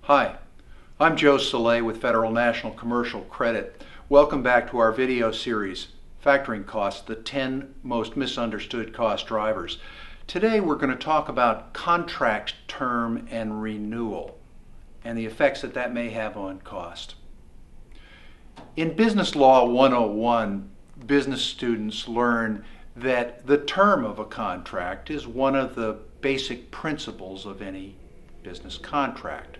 Hi, I'm Joe Soleil with Federal National Commercial Credit. Welcome back to our video series, Factoring Costs, the 10 most misunderstood cost drivers. Today we're going to talk about contract term and renewal and the effects that may have on cost. In Business Law 101, business students learn that the term of a contract is one of the basic principles of any business contract.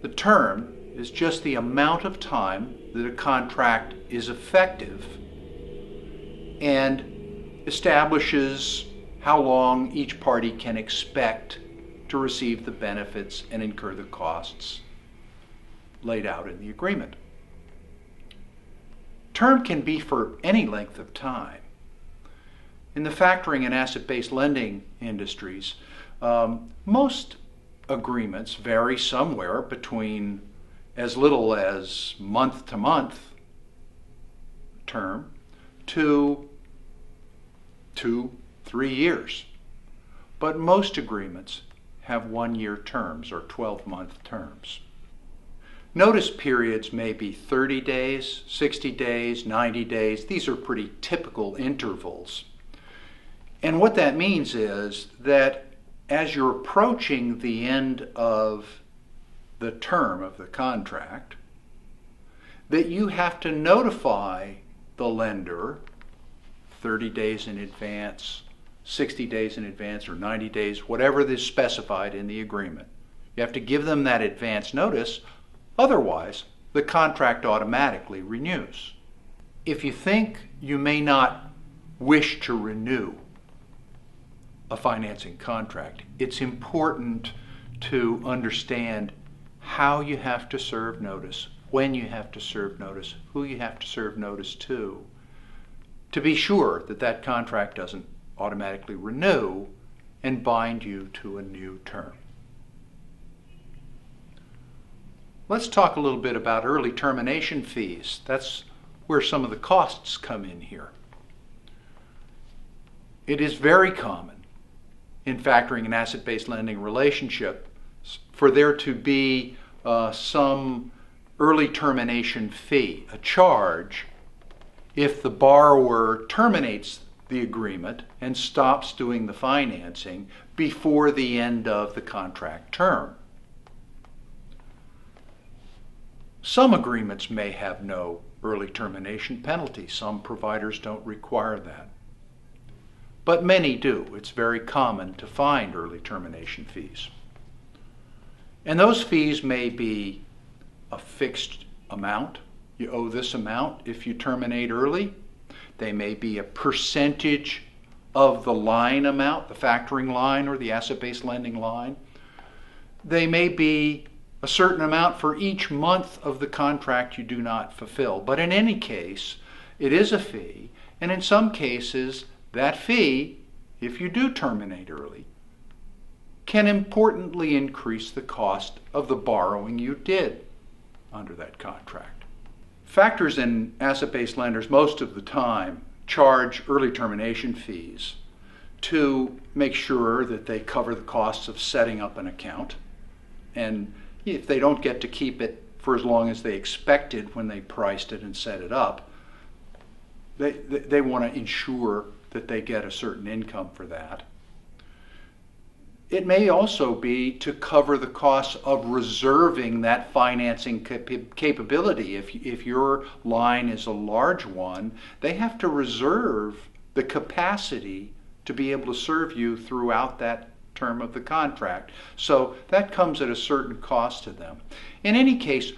The term is just the amount of time that a contract is effective and establishes how long each party can expect to receive the benefits and incur the costs laid out in the agreement. Term can be for any length of time. In the factoring and asset-based lending industries, most agreements vary somewhere between as little as month-to-month term to 2-3 years. But most agreements have 1-year terms or 12-month terms. Notice periods may be 30 days, 60 days, 90 days. These are pretty typical intervals. And what that means is that as you're approaching the end of the term of the contract, that you have to notify the lender 30 days in advance, 60 days in advance, or 90 days, whatever is specified in the agreement. You have to give them that advance notice, otherwise the contract automatically renews. If you think you may not wish to renew a financing contract, it's important to understand how you have to serve notice, when you have to serve notice, who you have to serve notice to be sure that that contract doesn't automatically renew and bind you to a new term. Let's talk a little bit about early termination fees. That's where some of the costs come in here. It is very common in factoring and asset-based lending relationships for there to be some early termination fee, a charge, if the borrower terminates the agreement and stops doing the financing before the end of the contract term. Some agreements may have no early termination penalty. Some providers don't require that. But many do. It's very common to find early termination fees. And those fees may be a fixed amount. You owe this amount if you terminate early. They may be a percentage of the line amount, the factoring line or the asset-based lending line. They may be a certain amount for each month of the contract you do not fulfill. But in any case, it is a fee, and in some cases, that fee, if you do terminate early, can importantly increase the cost of the borrowing you did under that contract. Factors and asset-based lenders most of the time charge early termination fees to make sure that they cover the costs of setting up an account. And if they don't get to keep it for as long as they expected when they priced it and set it up, they want to ensure that they get a certain income for that. It may also be to cover the costs of reserving that financing capability. If your line is a large one, they have to reserve the capacity to be able to serve you throughout that term of the contract. So that comes at a certain cost to them. In any case,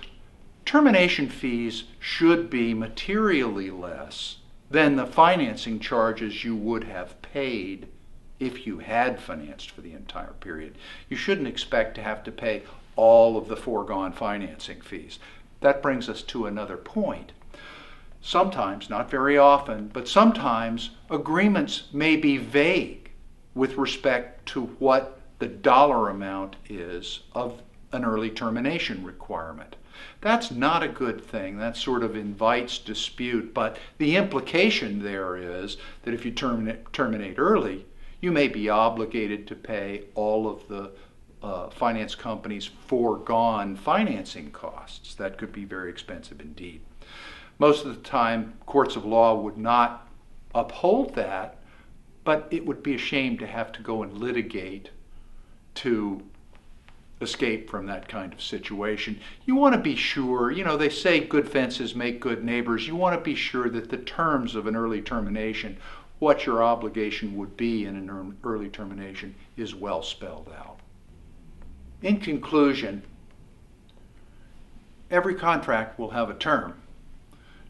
termination fees should be materially less than the financing charges you would have paid if you had financed for the entire period. You shouldn't expect to have to pay all of the foregone financing fees. That brings us to another point. Sometimes, not very often, but sometimes agreements may be vague with respect to what the dollar amount is of an early termination requirement. That's not a good thing. That sort of invites dispute, but the implication there is that if you terminate early, you may be obligated to pay all of the finance companies foregone financing costs. That could be very expensive indeed. Most of the time, courts of law would not uphold that, but it would be a shame to have to go and litigate to escape from that kind of situation. You want to be sure, they say good fences make good neighbors. You want to be sure that the terms of an early termination, what your obligation would be in an early termination, is well spelled out. In conclusion, every contract will have a term.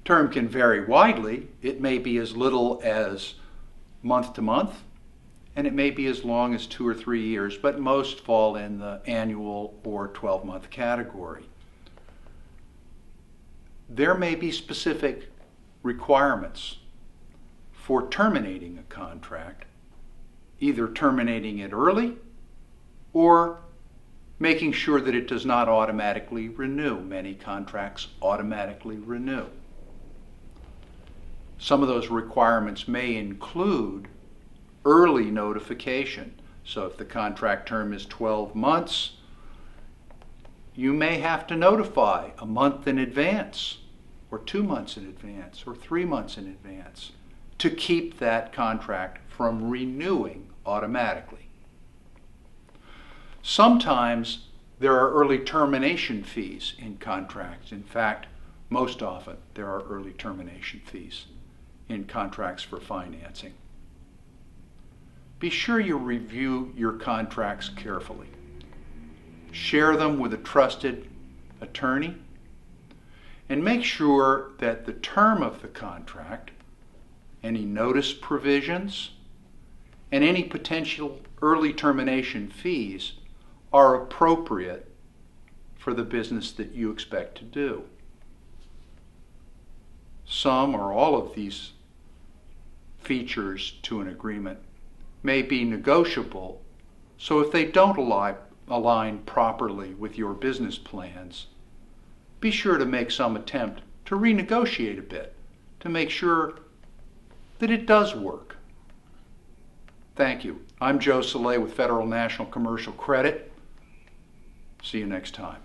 Term can vary widely. It may be as little as month to month, and it may be as long as 2 or 3 years, but most fall in the annual or 12-month category. There may be specific requirements for terminating a contract, either terminating it early or making sure that it does not automatically renew. Many contracts automatically renew. Some of those requirements may include early notification. So if the contract term is 12 months, you may have to notify a month in advance, or 2 months in advance, or 3 months in advance to keep that contract from renewing automatically. Sometimes there are early termination fees in contracts. In fact, most often there are early termination fees in contracts for financing. Be sure you review your contracts carefully. Share them with a trusted attorney, and make sure that the term of the contract, any notice provisions, and any potential early termination fees are appropriate for the business that you expect to do. Some or all of these features to an agreement may be negotiable, so if they don't align properly with your business plans, be sure to make some attempt to renegotiate a bit to make sure that it does work. Thank you. I'm Joe Soleil with Federal National Commercial Credit. See you next time.